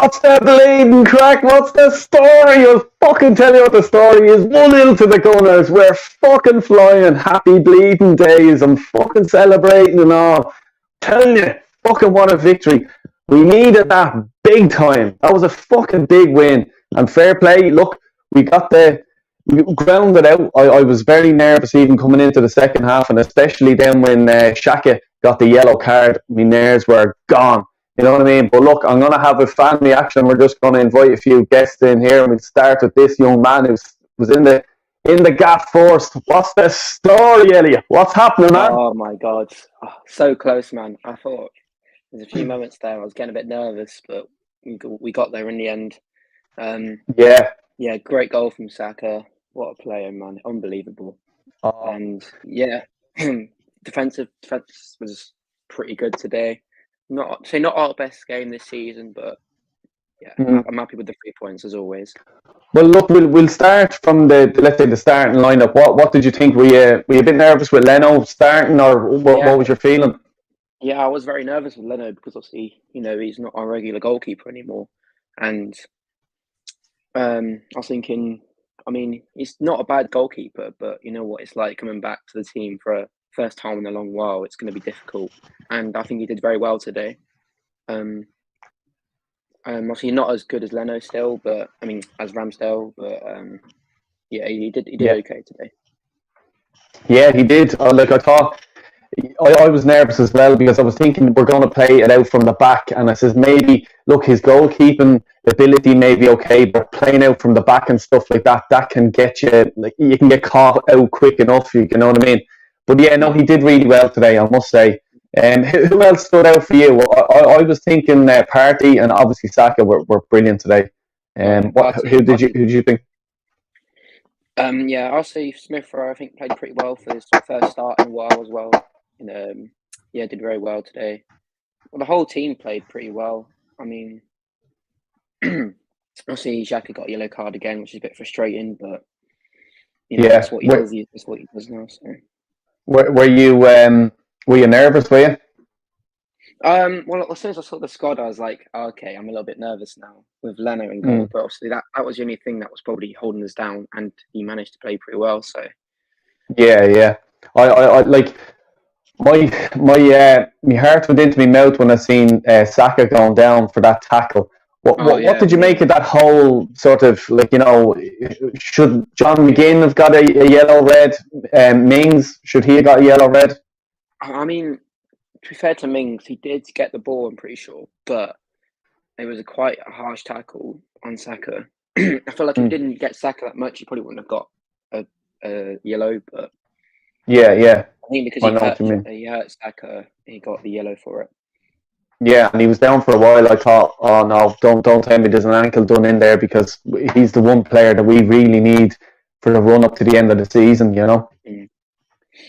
What's the bleeding crack? What's the story? I'll fucking tell you what the story is. 1-0 to the Gunners. We're fucking flying. Happy bleeding days. I'm fucking celebrating and all. Telling you, fucking what a victory. We needed that big time. That was a fucking big win. And fair play. Look, we grounded out. I was very nervous even coming into the second half, and especially then when Xhaka got the yellow card. My nerves were gone. You know what I mean? But look, I'm going to have a fan reaction. We're just going to invite a few guests in here, and we'll start with this young man who was in the gap first. What's the story, Elliot? What's happening, man? Oh my God, so close, man. I thought there's a few moments there I was getting a bit nervous, but we got there in the end. Yeah, great goal from Saka. What a player, man! Unbelievable. And yeah, defense was pretty good today. Not our best game this season, but yeah, I'm happy with the 3 points as always. Well, look, we'll start from let's say the starting lineup. What did you think? Were you a bit nervous with Leno starting, or what was your feeling? Yeah, I was very nervous with Leno because obviously, he's not our regular goalkeeper anymore, and I was thinking, he's not a bad goalkeeper, but you know what it's like coming back to the team for a first time in a long while. It's going to be difficult, and I think he did very well today. Obviously not as good as Leno still, but as Ramsdale, but yeah, he did okay today. Yeah, he did. I thought I was nervous as well because I was thinking we're going to play it out from the back, and I says maybe look, his goalkeeping ability may be okay, but playing out from the back and stuff like that can get you, like, you can get caught out quick enough. You know what I mean? But yeah, no, he did really well today, I must say. Who else stood out for you? I was thinking Partey and obviously Saka were brilliant today. Who did you think? Yeah, I'll say Smith Rowe, I think, played pretty well for his first start in a while as well. And yeah, did very well today. Well, the whole team played pretty well. Obviously Xhaka got a yellow card again, which is a bit frustrating, but that's what he does. That's what he does now. So. Were you nervous? Were you? Well, as soon as I saw the squad, I was like, okay, I'm a little bit nervous now with Leno in goal. But obviously, that was the only thing that was probably holding us down, and he managed to play pretty well. So, yeah, I like my heart went into my mouth when I seen Saka going down for that tackle. What did you make of that whole sort of, like, should John McGinn have got a yellow red? Mings, should he have got a yellow red? To be fair to Mings, he did get the ball, I'm pretty sure, but it was quite a harsh tackle on Saka. I feel like if he didn't get Saka that much, he probably wouldn't have got a yellow, but yeah. I think because he hurt Saka, he got the yellow for it. Yeah, and he was down for a while. I thought, oh no, don't tell me there's an ankle done in there, because he's the one player that we really need for the run up to the end of the season,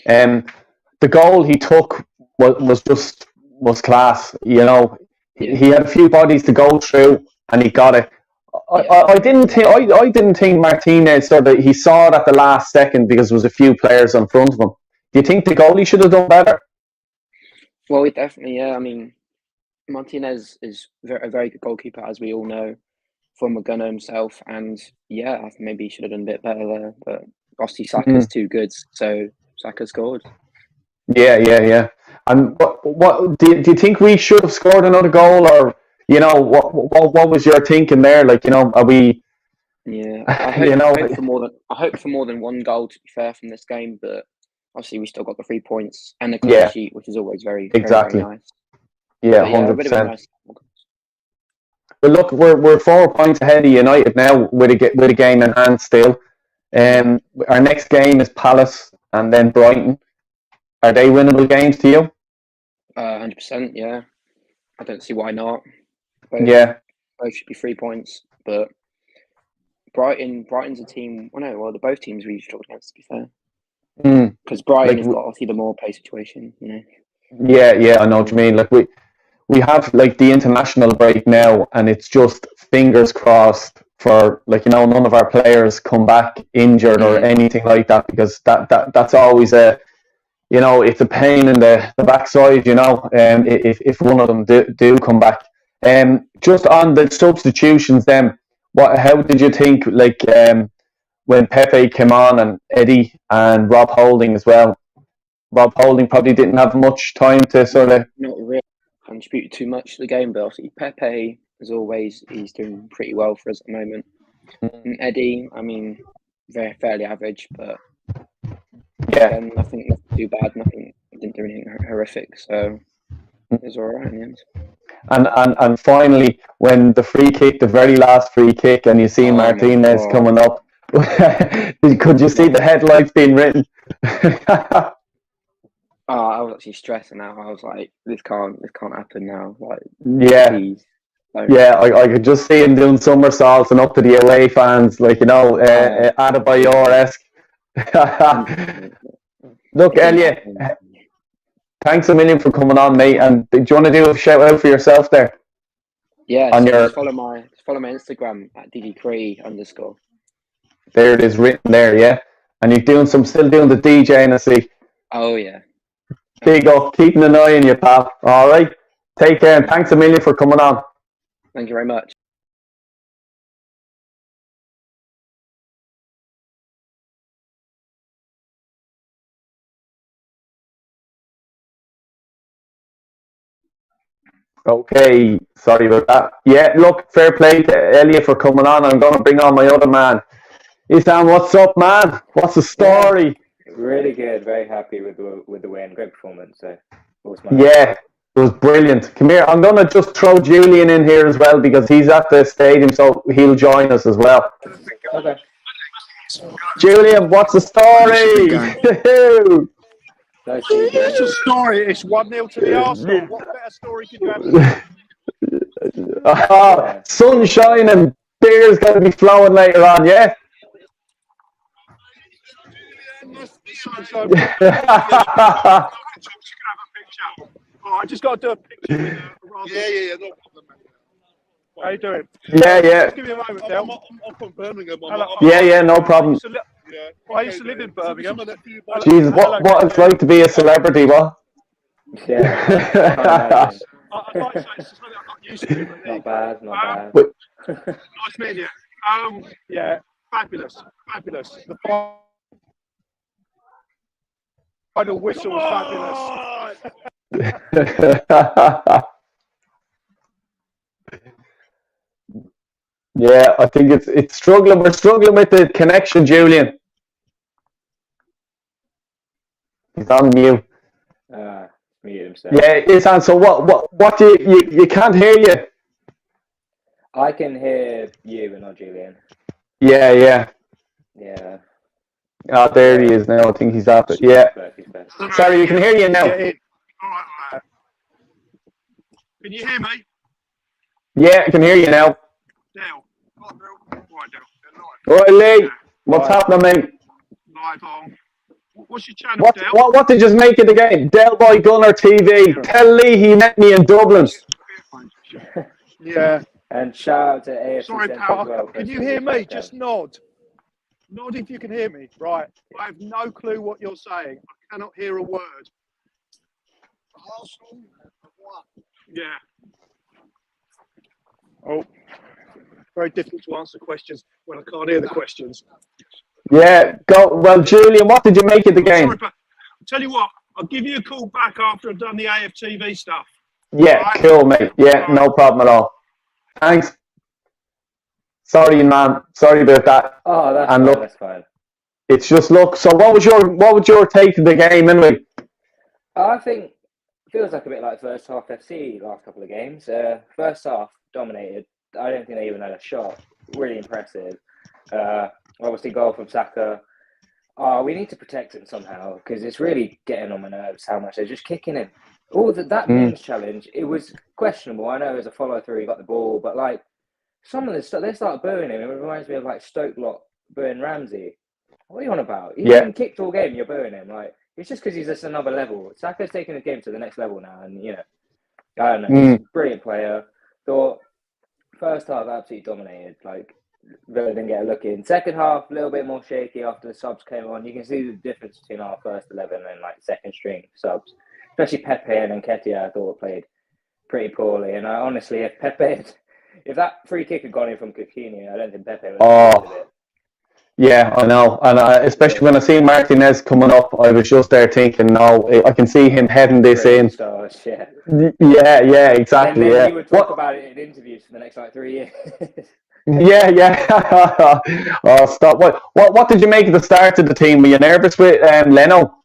The goal he took was class, He had a few bodies to go through, and he got it. I didn't think Martinez he saw it at the last second because there was a few players in front of him. Do you think the goalie should have done better? Well, definitely, yeah. Martinez is a very good goalkeeper, as we all know, from Gunner himself, and yeah, I think maybe he should have done a bit better there. But obviously, Saka's too good, so Saka scored. Yeah. And what do you think we should have scored another goal, or what was your thinking there? Are we? Yeah, I hope for more than one goal, to be fair, from this game, but obviously we still got the 3 points and the clean sheet, which is always very, exactly. very nice. Yeah, 100%. Nice. But look, we're 4 points ahead of United now with a game in hand still. Our next game is Palace and then Brighton. Are they winnable games to you? 100%. Yeah, I don't see why not. Both should be 3 points, but Brighton's a team. Well, both teams really struggled against, to be fair. Because Brighton has got obviously the more play situation, Yeah, I know what you mean. We have the international break now, and it's just fingers crossed for none of our players come back injured or anything like that, because that's always it's a pain in the backside, if one of them do come back. Just on the substitutions, then, how did you think? Like when Pepe came on and Eddie and Rob Holding as well. Rob Holding probably didn't have much time to sort of not really contribute too much to the game, but obviously Pepe, as always, he's doing pretty well for us at the moment. And Eddie, I mean, very fairly average, but again, nothing too bad. Nothing, didn't do anything horrific, so it was all right in the end. And finally, when the free kick, the very last free kick, and you see Martinez coming up, could you see the headlights being written? I was actually stressing out. I was like, this can't happen now. Like, please, I could just see him doing somersaults and up to the away fans, like, Adebayor-esque. Look, Elliot, thanks a million for coming on, mate. And do you want to do a shout out for yourself there? Yeah, just follow my Instagram at @ddcree_. There it is, written there, yeah. And you're still doing the DJing, I see. Oh yeah. Big up, keeping an eye on you, pal. All right, take care, and thanks a million for coming on. Thank you very much. Okay, sorry about that. Yeah, look, fair play to Elliot for coming on. I'm going to bring on my other man. Isan, what's up, man? What's the story? Yeah, really good. Very happy with the win. Great performance. So, it was brilliant. Come here. I'm going to just throw Julian in here as well because he's at the stadium, so he'll join us as well. Okay. Julian, what's the story? It's a story. It's 1-0 to the Arsenal. What better story could you have? Sunshine and beer's going to be flowing later on, yeah? I just got to do a picture with Yeah, no problem, mate. How you doing? Yeah. Just give me a moment, Del. I'm from Birmingham. Yeah, no problem. I used to live in Birmingham. Jesus, what it's like to be a celebrity, what? Yeah. I'd like to say it's something I'm not used to. Not bad. Nice meeting you. Yeah, fabulous. The final whistle was fabulous. Yeah, I think it's struggling. We're struggling with the connection, Julian. He's on mute. Mute himself. Yeah, it's on. So what do you can't hear you? I can hear you, but not Julian. Yeah. Oh, there he is now. I think he's up. Yeah. Sorry, you can hear you now. All right. Can you hear me? Yeah, I can hear you now. Del. All right, Lee. What's happening, mate? Live on. What's your channel, Del? What did you make of the game? Del Boy Gunner TV. Tell Lee he met me in Dublin. Yeah. And shout out to AFC. Sorry, pal. Can you hear me? Just nod. Nod if you can hear me. Right. I have no clue what you're saying. I cannot hear a word. Yeah. Oh. Very difficult to answer questions when I can't hear the questions. Yeah, go. Well, Julian, what did you make of the game? Sorry, I'll tell you what, I'll give you a call back after I've done the AFTV stuff. Yeah, right. Cool, mate. Yeah, no problem at all. Thanks. Sorry, man. Sorry about that. Oh, that's fine. It's just so what was your take of the game anyway? I think it feels like a bit like first half FC last couple of games. First half dominated. I don't think they even had a shot. Really impressive. Obviously, goal from Saka. We need to protect him somehow because it's really getting on my nerves how much they're just kicking him. That men's challenge, it was questionable. I know as a follow through, he got the ball, but like some of this, they start booing him. It reminds me of like Stoke lot booing Ramsey. What are you on about? He's been kicked all game. You're booing him. Like it's just because he's just another level. Saka's taking the game to the next level now, and I don't know. He's a brilliant player. Thought first half absolutely dominated. Like Villa didn't get a look in. Second half, a little bit more shaky after the subs came on. You can see the difference between our first 11 and like second string subs. Especially Pepe and Nketiah, I thought played pretty poorly. And honestly, if that free kick had gone in from Coutinho, I don't think Pepe would have Oh, saved it. yeah, I know. And especially when I see Martinez coming up, I was just there thinking, no, I can see him heading this Pretty in. stars, yeah. Yeah, exactly. And then Yeah. he would talk about it in interviews for the next like 3 years. Yeah. Oh, stop. What did you make of the start of the team? Were you nervous with Leno?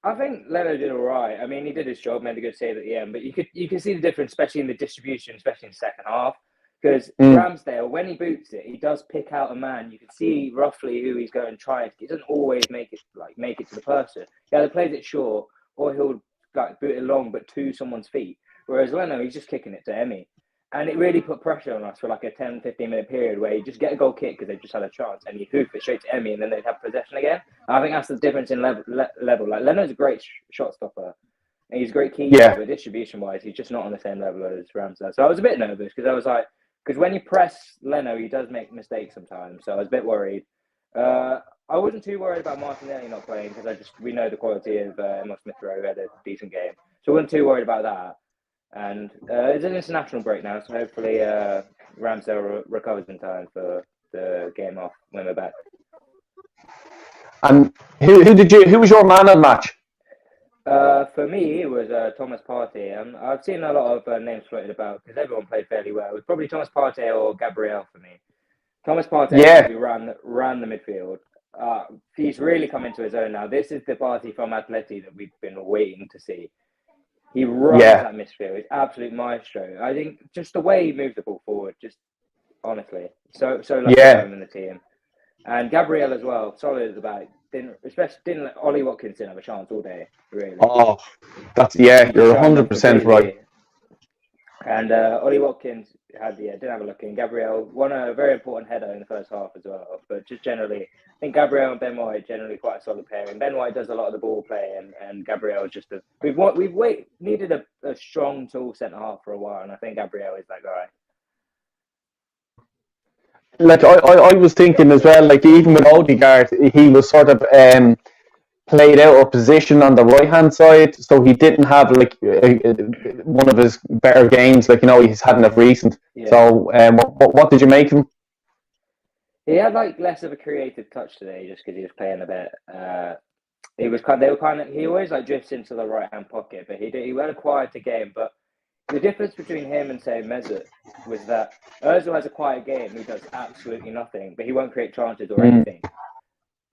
I think Leno did all right. I mean, he did his job, made a good save at the end, but you can see the difference, especially in the distribution, especially in the second half. Because Ramsdale, when he boots it, he does pick out a man. You can see roughly who he's going to try. He doesn't always make it to the person. He either plays it short or he'll like boot it long, but to someone's feet. Whereas Leno, he's just kicking it to Emi. And it really put pressure on us for like a 10, 15-minute period where you just get a goal kick because they've just had a chance and you hoof it straight to Emi and then they'd have possession again. And I think that's the difference in level. Like Leno's a great shot stopper and he's a great keeper, but distribution-wise, he's just not on the same level as Ramsdale. So I was a bit nervous because I was like, because when you press Leno, he does make mistakes sometimes. So I was a bit worried. I wasn't too worried about Martinelli not playing because we know the quality of Emile Smith-Rowe, who had a decent game. So I wasn't too worried about that. And it's an international break now, so hopefully Ramsdale recovers in time for the game off when we're back. And who was your man of the match? For me, it was Thomas Partey. I've seen a lot of names floated about because everyone played fairly well. It was probably Thomas Partey or Gabriel for me. Thomas Partey ran the midfield. He's really come into his own now. This is the Partey from Atleti that we've been waiting to see. He runs that midfield. He's absolute maestro. I think just the way he moved the ball forward, just honestly, so lucky to have him in the team. And Gabriel as well, solid at the back. Didn't let Ollie Watkins have a chance all day, really. Oh, you're 100% right. And Ollie Watkins didn't have a look in. Gabriel won a very important header in the first half as well. But just generally, I think Gabriel and Ben White generally quite a solid pairing. Ben White does a lot of the ball play, and Gabriel is just we've needed a strong, tall centre half for a while, and I think Gabriel is that guy. Like I was thinking as well, like even with Odegaard, he was sort of played out of position on the right hand side, so he didn't have like one of his better games, like he's had enough recent. Yeah. So what did you make of him? He had like less of a creative touch today, just because he was playing a bit. He always like drifts into the right hand pocket, but he had a quieter game. But the difference between him and say Mesut was that Ozil has a quiet game. He does absolutely nothing, but he won't create chances or anything.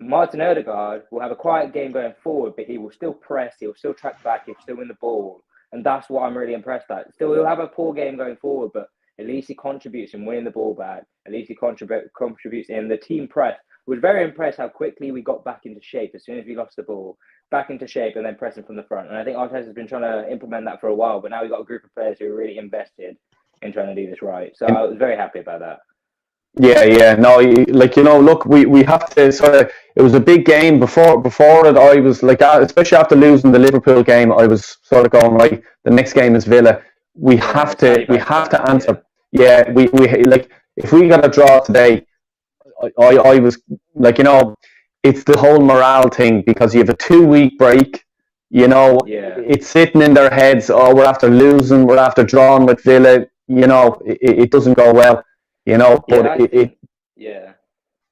Martin Odegaard will have a quiet game going forward, but he will still press, he will still track back, he'll still win the ball. And that's what I'm really impressed at. Still, he'll have a poor game going forward, but at least he contributes in winning the ball back. At least he contributes in the team press. I was very impressed how quickly we got back into shape as soon as we lost the ball. Back into shape and then pressing from the front. And I think Arteta's been trying to implement that for a while, but now we've got a group of players who are really invested in trying to do this right. So I was very happy about that. Yeah. No, look, we have to sort of. It was a big game before it. I was like, especially after losing the Liverpool game, I was sort of going, right, the next game is Villa. We have to answer. Yeah, we like if we got a draw today, I was like, it's the whole morale thing because you have a 2-week break. It's sitting in their heads. Oh, we're after losing. We're after drawing with Villa. It doesn't go well. I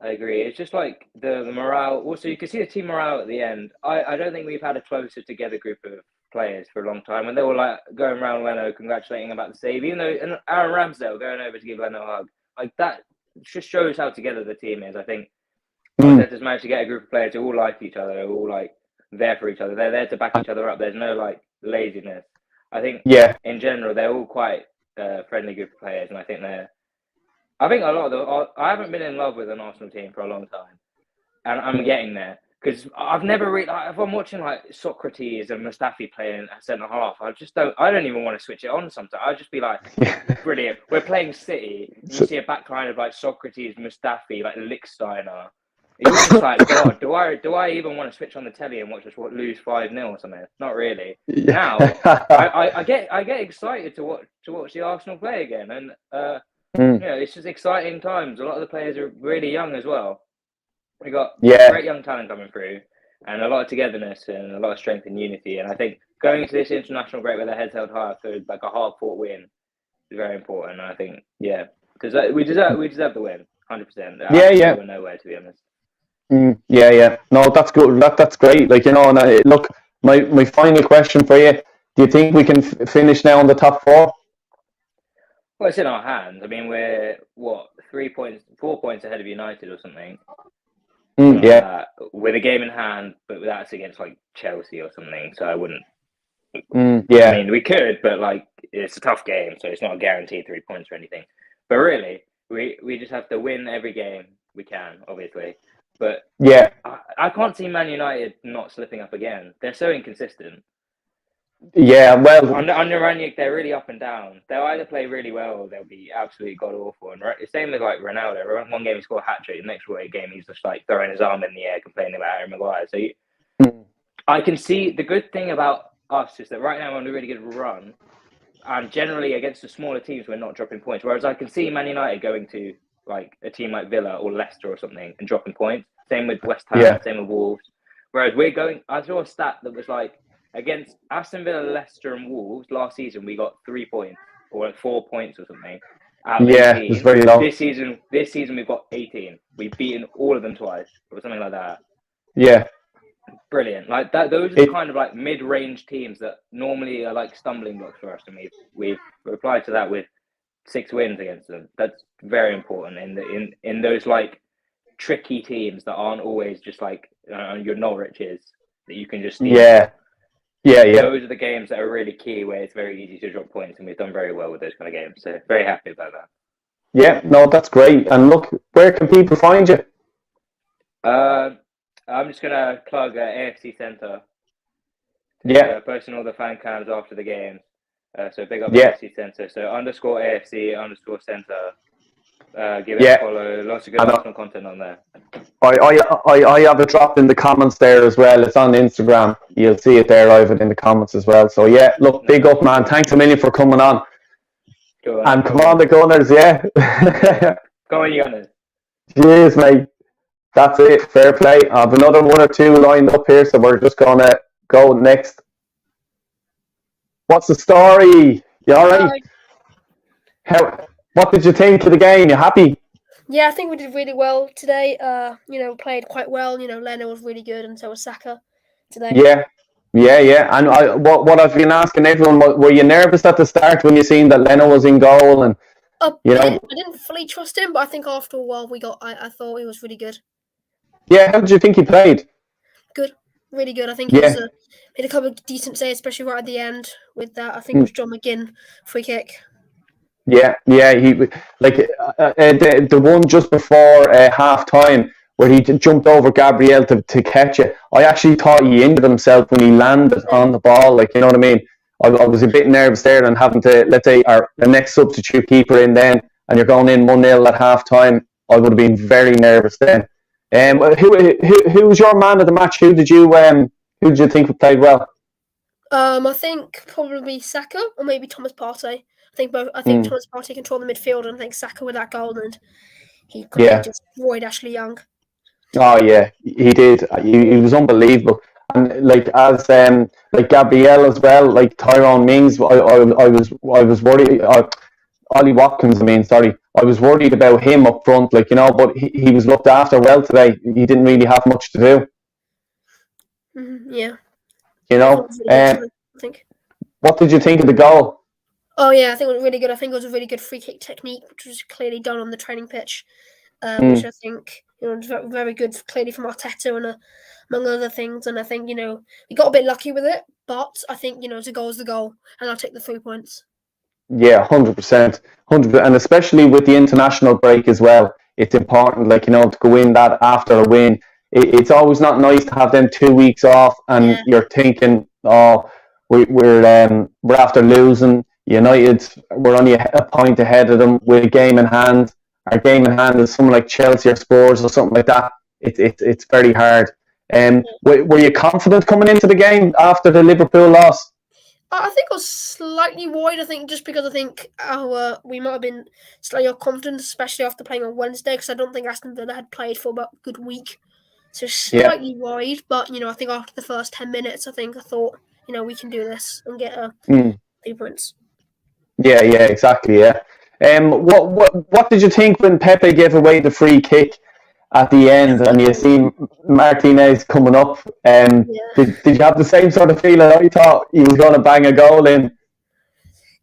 agree. It's just like the morale. Also, you can see the team morale at the end. I don't think we've had a closer together group of players for a long time. And they were like going around Leno, congratulating about the save, even though and Aaron Ramsdale going over to give Leno a hug. Like that just shows how together the team is. I think Arteta's managed to get a group of players who all like each other, who all like there for each other. They're there to back each other up. There's no like laziness. I think in general they're all quite friendly group of players, and I think a lot of I haven't been in love with an Arsenal team for a long time, and I'm getting there because I've never really. If I'm watching like Socrates and Mustafi playing at centre half, I don't even want to switch it on. Sometimes I'll just be like, brilliant. We're playing City. You see a backline of like Socrates, Mustafi, like Lichtsteiner. It's just like, God, do I even want to switch on the telly and watch us lose 5-0 or something? Not really. Now I get excited to watch the Arsenal play again, and it's just exciting times. A lot of the players are really young as well. We got great young talent coming through, and a lot of togetherness and a lot of strength and unity. And I think going into this international break with their heads held high for like a hard-fought win is very important. And I think, we deserve the win, 100%. Yeah. We're nowhere, to be honest. Yeah. No, that's good. That's great. Like, and look, my final question for you: do you think we can finish now in the top 4? Well, it's in our hands. I mean, we're 4 points ahead of United or something. With a game in hand, but that's against like Chelsea or something. So I wouldn't. I mean, we could, but like it's a tough game, so it's not a guaranteed 3 points or anything. But really, we just have to win every game we can, obviously. But I can't see Man United not slipping up again. They're so inconsistent. Yeah, well, under Ranić, they're really up and down. They'll either play really well or they'll be absolutely god awful. And same with like Ronaldo. One game he scored a hat trick, the next game he's just like throwing his arm in the air, complaining about Harry Maguire. So I can see the good thing about us is that right now we're on a really good run, and generally against the smaller teams we're not dropping points. Whereas I can see Man United going to like a team like Villa or Leicester or something and dropping points. Same with West Ham, same with Wolves. Whereas I saw a stat that was like, against Aston Villa, Leicester, and Wolves last season, we got 3 points or 4 points or something. It's very low. This season we've got 18. We've beaten all of them twice or something like that. Yeah, brilliant. Like that. Those are the kind of like mid-range teams that normally are like stumbling blocks for us, and we've replied to that with 6 wins against them. That's very important in those like tricky teams that aren't always just like your Norwiches that you can just Yeah. Those are the games that are really key, where it's very easy to drop points, and we've done very well with those kind of games. So very happy about that. Yeah, no, that's great. And look, where can people find you? I'm just gonna plug AFC Centre. Posting all the fan cams after the games. So big up AFC Centre. So _AFC_Centre. Give it a follow. Lots of good Arsenal content on there. I have it dropped in the comments there as well. It's on Instagram. You'll see it there. I have it in the comments as well. So look, big up, man. Thanks a million for coming on. And come on, the Gunners, Go on, Gunners. Cheers, mate. That's it. Fair play. I have another 1 or 2 lined up here, so we're just gonna go next. What's the story? You all right? What did you think of the game? You happy? Yeah, I think we did really well today. Played quite well. Leno was really good, and so was Saka today. Yeah. And what I've been asking everyone, were you nervous at the start when you seen that Leno was in goal? And I didn't fully trust him, but I think after a while I thought he was really good. Yeah, how did you think he played? Good, really good. I think he made a couple of decent saves, especially right at the end with that. I think it was John McGinn free kick. Yeah, he like the one just before half time where he jumped over Gabriel to catch it. I actually thought he injured himself when he landed on the ball. Like, you know what I mean? I was a bit nervous there and having to, let's say, the next substitute keeper in then, and you're going in 1-0 at half time. I would have been very nervous then. Who was your man of the match? Who did you think played well? I think probably Saka or maybe Thomas Partey. I think Thomas Partey controlled the midfield, and I think Saka with that goal, and he just destroyed Ashley Young. Oh yeah, he did. He was unbelievable, and like Gabriel as well, like Tyrone Mings. I was worried. Ollie Watkins. I was worried about him up front, but he was looked after well today. He didn't really have much to do. Yeah. I think. What did you think of the goal? Oh yeah, I think it was really good. I think it was a really good free kick technique, which was clearly done on the training pitch, which I think was very good, clearly from Arteta and among other things. And I think we got a bit lucky with it, but I think the goal is the goal, and I'll take the 3 points. Yeah, 100%, and especially with the international break as well, it's important, to go in that after a win. It's always not nice to have them 2 weeks off, and you're thinking, we're after losing. United, we're only a point ahead of them with a game in hand. Our game in hand is someone like Chelsea or Spurs or something like that. It's very hard. Were you confident coming into the game after the Liverpool loss? I think I was slightly worried. I think just because we might have been slightly confident, especially after playing on Wednesday, because I don't think Aston Villa had played for about a good week. So slightly wide, but I think after the first 10 minutes, I thought, we can do this and get 3 points. Yeah, exactly. Yeah. What did you think when Pepe gave away the free kick at the end, and you see Martinez coming up? Did you have the same sort of feeling? I thought he was going to bang a goal in.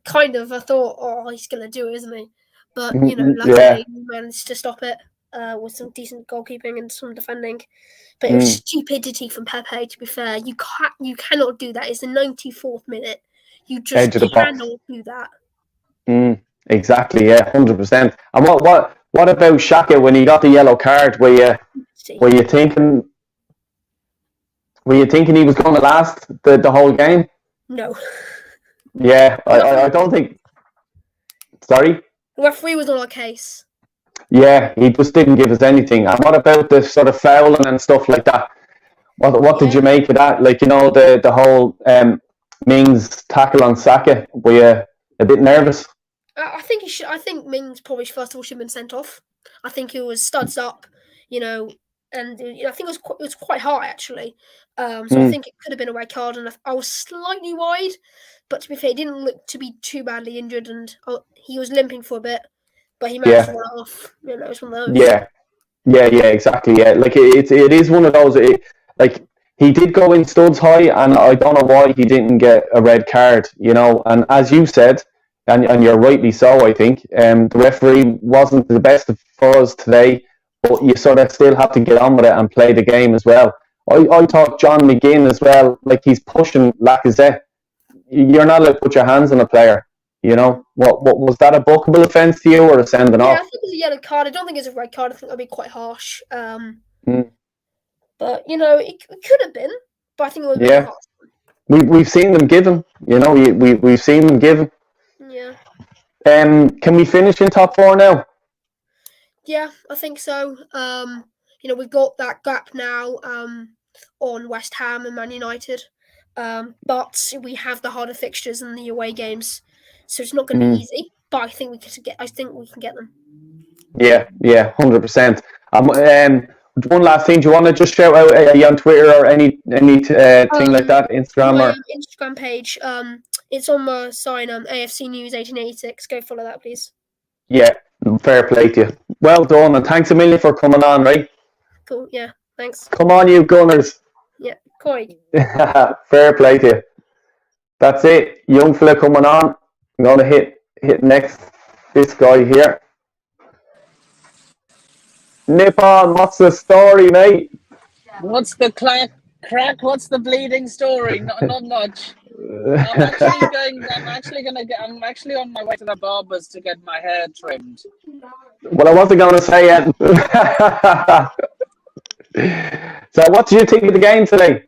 Kind of. I thought, oh, he's going to do it, isn't he? But luckily he managed to stop it with some decent goalkeeping and some defending. But it was stupidity from Pepe. To be fair, you cannot do that. It's the 94th minute. You just cannot do that. Exactly. Yeah, 100%. And what about Xhaka when he got the yellow card? Were you thinking he was going to last the whole game? No. Yeah, I don't think. Sorry. The referee was on our case. Yeah, he just didn't give us anything. And what about the sort of fouling and stuff like that? What did you make of that? Like, the whole Mings tackle on Saka. Were you a bit nervous? I think I think Mings probably first of all should have been sent off. I think he was studs up, and I think it was quite high actually. So I think it could have been a red card, and I was slightly wide, but to be fair, he didn't look to be too badly injured, and he was limping for a bit, but he managed to run it off. It's one of those. Yeah, exactly. Yeah, like it is one of those. Like he did go in studs high, and I don't know why he didn't get a red card. And as you said. And you're rightly so, I think. The referee wasn't the best for us today, but you sort of still have to get on with it and play the game as well. I thought John McGinn as well, like he's pushing Lacazette. You're not allowed to put your hands on a player. What was that a bookable offence to you or a sending off? I think it was a yellow card. I don't think it's a red card. I think that'd be quite harsh. But it could have been. But I think it would be harsh. We've seen them give him. We've seen them give him. Yeah. Can we finish in top 4 now? Yeah, I think so. We've got that gap now on West Ham and Man United, but we have the harder fixtures in the away games, so it's not going to be easy. But I think we can get them. Yeah, 100%. One last thing, do you want to just shout out are you on Twitter or any thing like that, Instagram my or Instagram page? It's on my sign, AFC News 1886. Go follow that, please. Yeah, fair play to you. Well done, and thanks a million for coming on, right? Cool, yeah, thanks. Come on, you Gunners. Yeah, Corey. Fair play to you. That's it. Young fella coming on. I'm going to hit next this guy here. Nippon, what's the story, mate? What's the crack? What's the bleeding story? Not much. I'm actually on my way to the barber's to get my hair trimmed. Well, I wasn't going to say it. So what did you think of the game today?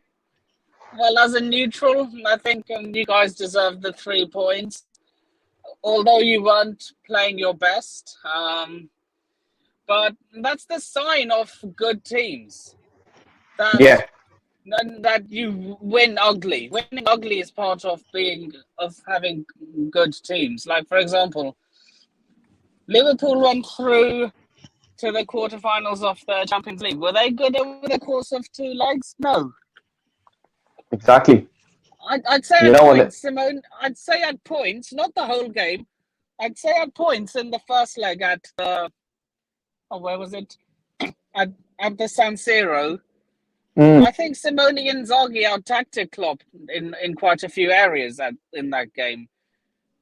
Well, as a neutral, I think you guys deserve the 3 points. Although you weren't playing your best. But that's the sign of good teams. That you win ugly. Winning ugly is part of having good teams. Like, for example, Liverpool went through to the quarterfinals of the Champions League. Were they good over the course of 2 legs? No. Exactly. I'd say at points, Simone. I'd say at points, not the whole game. I'd say at points in the first leg at the. Where was it? At the San Siro. I think Simone Inzaghi out-tactic Klopp in quite a few areas in that game.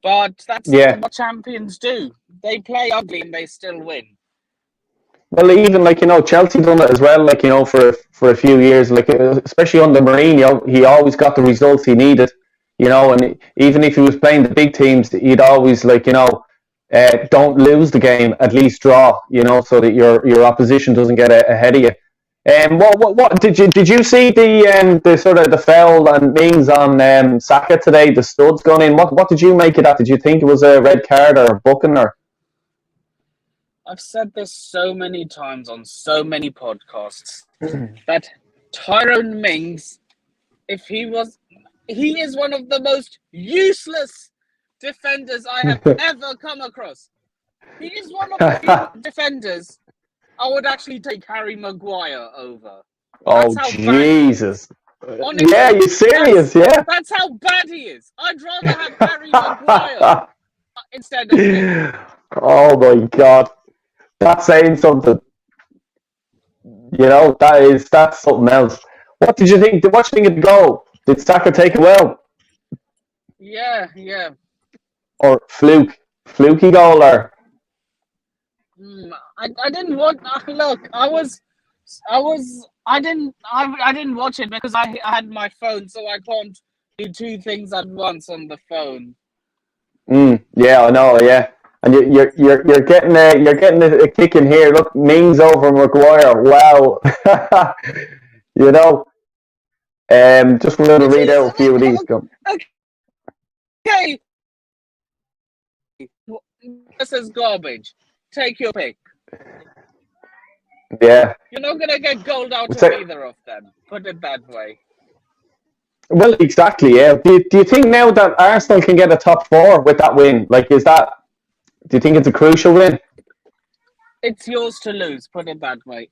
But that's what champions do. They play ugly and they still win. Well, even Chelsea done it as well. For a few years, especially under Mourinho, he always got the results he needed. And even if he was playing the big teams, he'd always don't lose the game, at least draw. So that your opposition doesn't get ahead of you. What did you see the sort of the foul and Mings on Saka today? The studs gone in. What did you make of that? Did you think it was a red card or a booking or? I've said this so many times on so many podcasts that Tyrone Mings, he is one of the most useless defenders I have ever come across. He is one of the few defenders I would actually take Harry Maguire over. Oh, That's how bad he is. Jesus. Honestly, Yeah, you serious? Yeah. That's how bad he is. I'd rather have Harry Maguire instead of him. Oh my God. That's saying something. You know, that's something else. What did you think? What did you think of the goal? Did Saka take it well? Yeah. Or fluky goal or? I didn't watch. Look, I didn't watch it because I had my phone, so I can't do two things at once on the phone. Yeah, I know. Yeah, and you're getting a kick in here. Look, Mings over Maguire. Wow. You know, just going to read out a few of these. Okay. This is garbage. Take your pick. Yeah. You're not going to get gold out of either of them. Put it that way. Well, exactly, yeah. Do you think now that Arsenal can get a top 4 with that win? Like, do you think it's a crucial win? It's yours to lose, put it that way.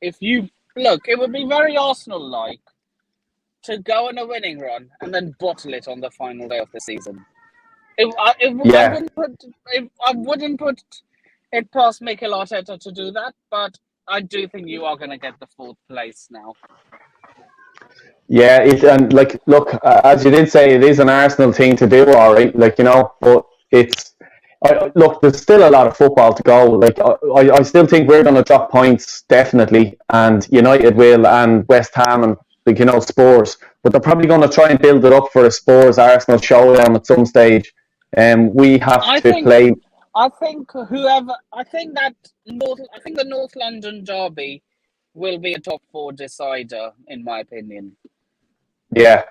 Look, it would be very Arsenal-like to go on a winning run and then bottle it on the final day of the season. I wouldn't put it past Mikel Arteta to do that, but I do think you are going to get the 4th place now. Yeah, look, as you did say, it is an Arsenal thing to do, all right. Like, you know, but look, there's still a lot of football to go. Like, I still think we're going to drop points, definitely, and United will, and West Ham, and, like, you know, Spurs. But they're probably going to try and build it up for a Spurs Arsenal showdown at some stage. We have to play. I think the North London derby will be a top 4 decider, in my opinion. Yeah.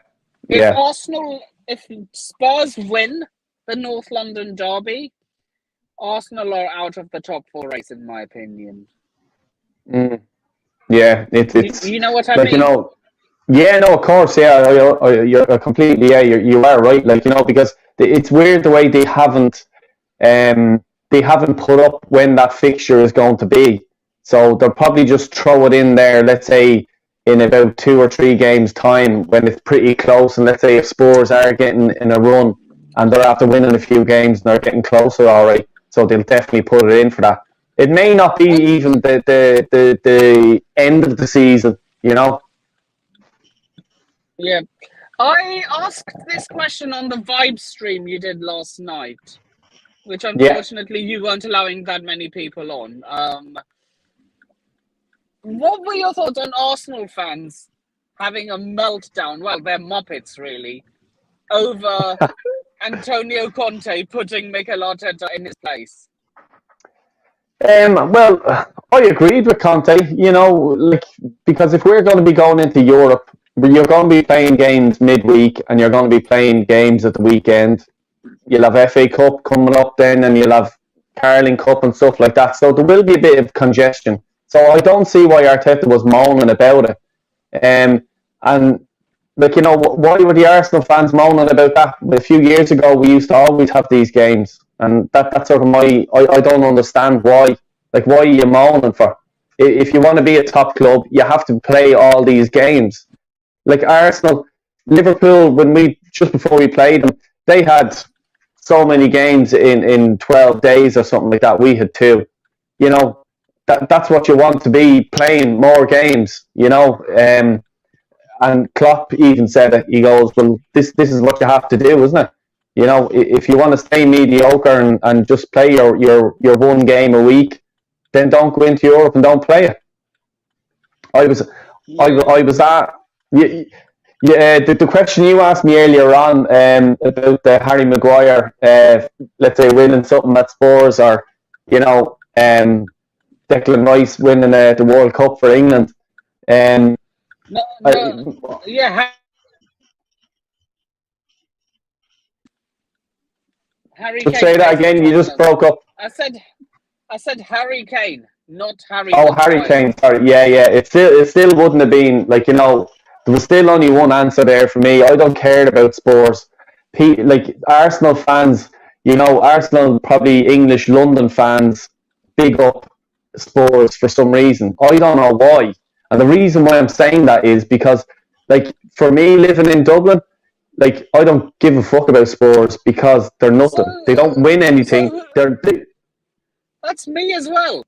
If Spurs win the North London derby, Arsenal are out of the top 4 race, in my opinion. Yeah, it's. You know what I mean? You know. Yeah, no, of course, yeah. You're completely. Yeah, you are right. Like, you know, because it's weird the way they haven't put up when that fixture is going to be. So they'll probably just throw it in there, let's say, in about 2 or 3 games' time when it's pretty close. And let's say if Spurs are getting in a run and they're after winning a few games and they're getting closer, all right. So they'll definitely put it in for that. It may not be even the end of the season, you know? Yeah. I asked this question on the Vibe stream you did last night, which unfortunately you weren't allowing that many people on. What were your thoughts on Arsenal fans having a meltdown? Well, they're Muppets, really, over Antonio Conte putting Mikel Arteta in his place. Well, I agreed with Conte, you know, like, because if we're going to be going into Europe, you're going to be playing games midweek and you're going to be playing games at the weekend. You'll have FA Cup coming up then, and you'll have Carling Cup and stuff like that. So there will be a bit of congestion. So I don't see why Arteta was moaning about it. And, like, you know, why were the Arsenal fans moaning about that? A few years ago, we used to always have these games. And that's sort of I don't understand why. Like, why are you moaning for? If you want to be a top club, you have to play all these games. Like Arsenal, Liverpool, just before we played them, they had so many games in 12 days or something like that. We had 2. You know, that's what you want to be, playing more games, you know. And Klopp even said it. He goes, well, this is what you have to do, isn't it? You know, if you want to stay mediocre and just play your 1 game a week, then don't go into Europe and don't play it. I was at. Yeah, the question you asked me earlier on about the Harry Maguire, let's say winning something at Spurs, or, you know, Declan Rice winning the World Cup for England. Harry Kane. Say that again. You just broke up. I said Harry Kane, not Harry. Oh, Harry Kane. Sorry. Yeah. It still wouldn't have been, like, you know. There was still only one answer there for me. I don't care about Spurs. Like, Arsenal fans, you know, Arsenal, probably English London fans, big up Spurs for some reason. I don't know why. And the reason why I'm saying that is because, like, for me living in Dublin, like, I don't give a fuck about Spurs because they're nothing. They don't win anything. So that's me as well.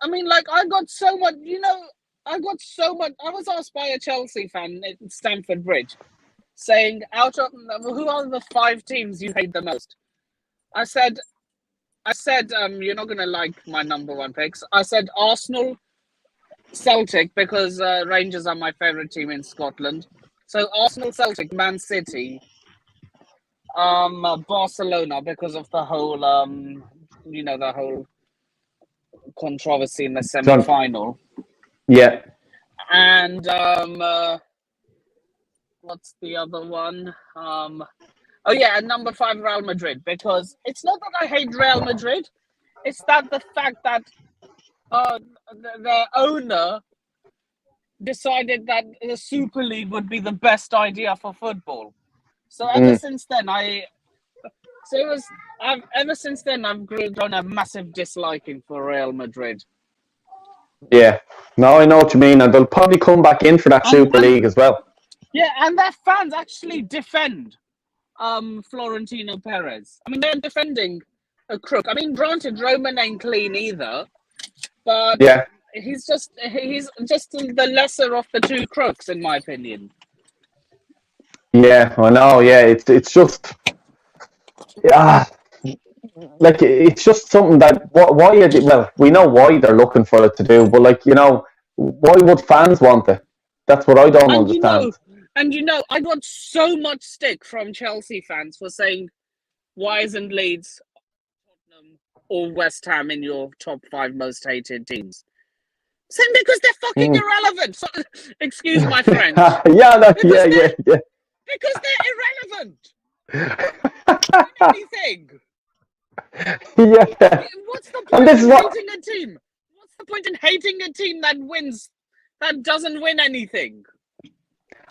I mean, like, I got so much. I was asked by a Chelsea fan at Stamford Bridge, saying, "Out of who are the 5 teams you hate the most?" I said, you're not gonna like my number 1 picks. I said Arsenal, Celtic, because Rangers are my favourite team in Scotland. So Arsenal, Celtic, Man City, Barcelona, because of the whole, the whole controversy in the semi-final. Yeah. And what's the other one? And number 5, Real Madrid, because it's not that I hate Real Madrid, it's that the fact that their owner decided that the Super League would be the best idea for football. So ever since then, I've grown a massive disliking for Real Madrid. Yeah, no, I know what you mean, and they'll probably come back in for that Super League as well. Yeah, and their fans actually defend Florentino Perez. I mean, they're defending a crook. I mean, granted, Roman ain't clean either, but yeah, he's just the lesser of the 2 crooks, in my opinion. Yeah, I know. Yeah, it's just, like, it's just something that we know why they're looking for it to do, but, like, why would fans want it? That's what I don't understand. I got so much stick from Chelsea fans for saying, why isn't Leeds, Tottenham, or West Ham in your top 5 most hated teams? Saying because they're fucking irrelevant. So, excuse my French. Because they're irrelevant. Anything. Yeah. What's the point in hating a team? What's the point in hating a team that doesn't win anything?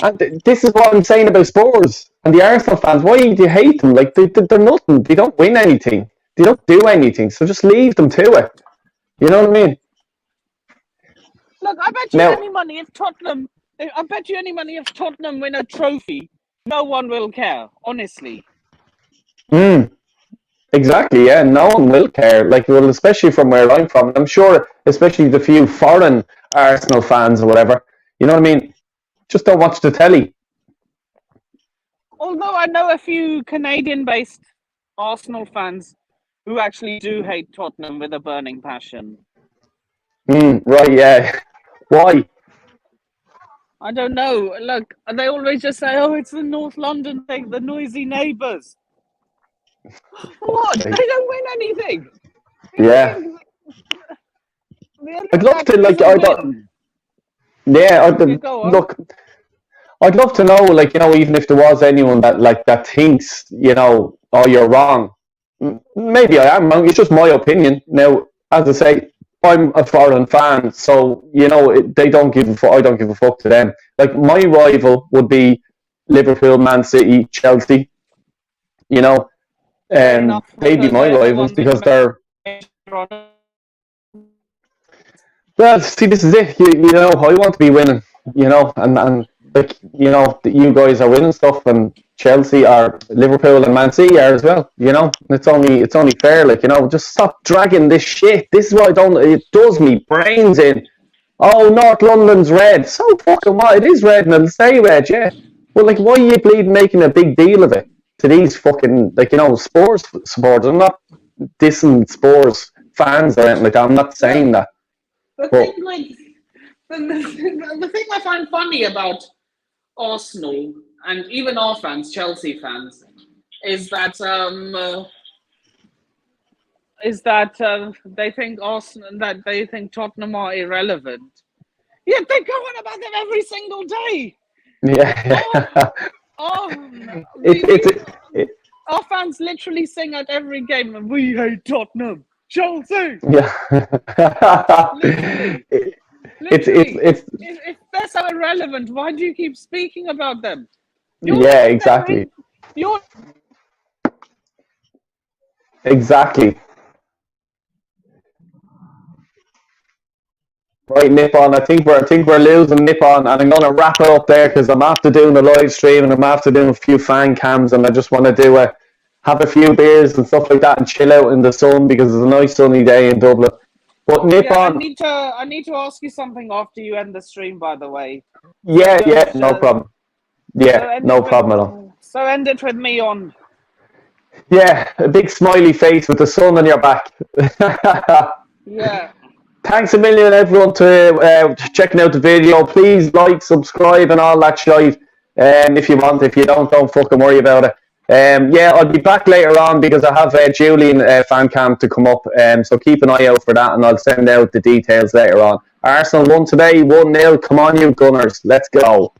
And this is what I'm saying about Spurs and the Arsenal fans. Why do you hate them? Like, they're nothing. They don't win anything. They don't do anything. So just leave them to it. You know what I mean? Look, I bet you any money if Tottenham win a trophy, no one will care. Honestly. Exactly. Yeah, no one will care. Like, well, especially from where I'm from. I'm sure, especially the few foreign Arsenal fans or whatever. You know what I mean? Just don't watch the telly. Although I know a few Canadian-based Arsenal fans who actually do hate Tottenham with a burning passion. Right, yeah. Why? I don't know. Look, they always just say, "Oh, it's the North London thing, the noisy neighbours." What? They don't win anything. Yeah. I'd love to, like, look, I'd love to know, like, even if there was anyone that thinks, oh, you're wrong. Maybe I am wrong. It's just my opinion. Now, as I say, I'm a foreign fan, so, they don't give a fuck. I don't give a fuck to them. Like, my rival would be Liverpool, Man City, Chelsea. They'd be my rivals because they're... Well, see, this is it. I want to be winning, and like, you guys are winning stuff, and Chelsea are, Liverpool and Man City are as well. It's only fair. Like, just stop dragging this shit. This is what it does me brains in. Oh, North London's red. So fucking what? It is red, and it'll stay red. Yeah. Well, like, why are you bleeding making a big deal of it to these fucking, like, Spurs supporters? I'm not dissing Spurs fans or anything like that. I'm not saying that. The thing I find funny about Arsenal and even our fans, Chelsea fans, is that they think they think Tottenham are irrelevant. Yet they go on about them every single day. Yeah. Our fans literally sing at every game, "We hate Tottenham, Chelsea." Yeah. Literally. If they're so irrelevant, why do you keep speaking about them? Exactly. Exactly. Right, Nippon. I think we're losing Nippon, and I'm gonna wrap it up there because I'm after doing the live stream and I'm after doing a few fan cams, and I just want to have a few beers and stuff like that and chill out in the sun because it's a nice sunny day in Dublin. But Nippon, I need to ask you something after you end the stream, by the way. yeah, no problem. Yeah, no problem at all. So end it with me on. Yeah, a big smiley face with the sun on your back. Yeah. Thanks a million, everyone, to checking out the video. Please like, subscribe, and all that shite. If you want, if you don't fucking worry about it. Yeah, I'll be back later on because I have Julian fan cam to come up. So keep an eye out for that, and I'll send out the details later on. Arsenal won today, 1-0. Come on, you Gunners, let's go.